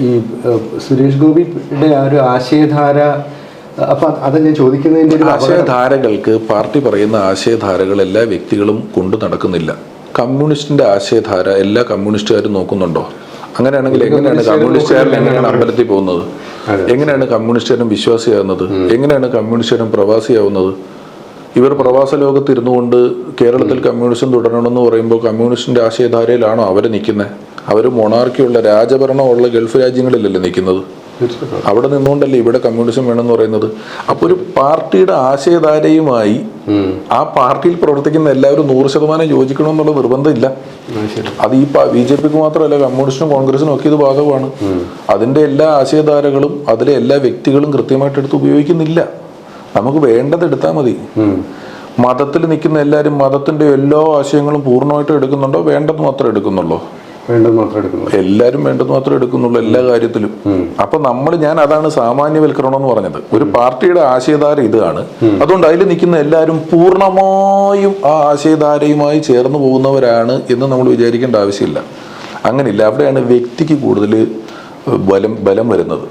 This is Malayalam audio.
ഈ സുരേഷ് ഗോപിയുടെ ആ ഒരു ആശയധാര, അപ്പം അത് ഞാൻ ചോദിക്കുന്നതിൻ്റെ ഒരു ആശയധാരകൾക്ക് പാർട്ടി പറയുന്ന ആശയധാരകൾ എല്ലാ വ്യക്തികളും കൊണ്ടു നടക്കുന്നില്ല. കമ്മ്യൂണിസ്റ്റിന്റെ ആശയധാര എല്ലാ കമ്മ്യൂണിസ്റ്റുകാരും നോക്കുന്നുണ്ടോ? അങ്ങനെയാണെങ്കിൽ എങ്ങനെയാണ് കമ്മ്യൂണിസ്റ്റുകാരൻ എങ്ങനെയാണ് അമ്പലത്തിൽ പോകുന്നത്? എങ്ങനെയാണ് കമ്മ്യൂണിസ്റ്റുകാരൻ വിശ്വാസിയാകുന്നത്? എങ്ങനെയാണ് കമ്മ്യൂണിസ്റ്റുകാരൻ പ്രവാസിയാവുന്നത്? ഇവർ പ്രവാസ ലോകത്ത് ഇരുന്നു കൊണ്ട് കേരളത്തിൽ കമ്മ്യൂണിസം തുടരണമെന്ന് പറയുമ്പോൾ കമ്മ്യൂണിസ്റ്റിന്റെ ആശയധാരയിലാണോ അവർ നിൽക്കുന്നത്? അവർ മൊണാർക്കിയുള്ള രാജഭരണമുള്ള ഗൾഫ് രാജ്യങ്ങളിലല്ലേ നിൽക്കുന്നത്? അവിടെ നിന്നുകൊണ്ടല്ലേ ഇവിടെ കമ്മ്യൂണിസം വേണമെന്ന് പറയുന്നത്. അപ്പൊ ഒരു പാർട്ടിയുടെ ആശയധാരയുമായി ആ പാർട്ടിയിൽ പ്രവർത്തിക്കുന്ന എല്ലാവരും 100% യോജിക്കണമെന്നുള്ള നിർബന്ധമില്ല. അത് ഈ BJPക്ക് മാത്രമല്ല, കമ്മ്യൂണിസ്റ്റിനും കോൺഗ്രസിനും ഒക്കെ ഇത് ബാധകമാണ്. അതിന്റെ എല്ലാ ആശയധാരകളും അതിലെ എല്ലാ വ്യക്തികളും കൃത്യമായിട്ട് എടുത്ത് ഉപയോഗിക്കുന്നില്ല. നമുക്ക് വേണ്ടത് എടുത്താൽ മതി. മതത്തിൽ നിൽക്കുന്ന എല്ലാവരും മതത്തിന്റെ എല്ലാ ആശയങ്ങളും പൂർണ്ണമായിട്ട് എടുക്കുന്നുണ്ടോ? വേണ്ടത് മാത്രമേ എടുക്കുന്നുള്ളൂ. എല്ലാവരും വേണ്ടത് മാത്രമേ എടുക്കുന്നുള്ളൂ എല്ലാ കാര്യത്തിലും. അപ്പൊ ഞാൻ അതാണ് സാമാന്യവൽക്കരണം എന്ന് പറഞ്ഞത്. ഒരു പാർട്ടിയുടെ ആശയധാര ഇതാണ്. അതുകൊണ്ട് അതിൽ നിൽക്കുന്ന എല്ലാവരും പൂർണ്ണമായും ആ ആശയധാരയുമായി ചേർന്ന് പോകുന്നവരാണ് എന്ന് നമ്മൾ വിചാരിക്കേണ്ട ആവശ്യമില്ല. അങ്ങനെയില്ല. അവിടെയാണ് വ്യക്തിക്ക് കൂടുതൽ ബലം വരുന്നത്.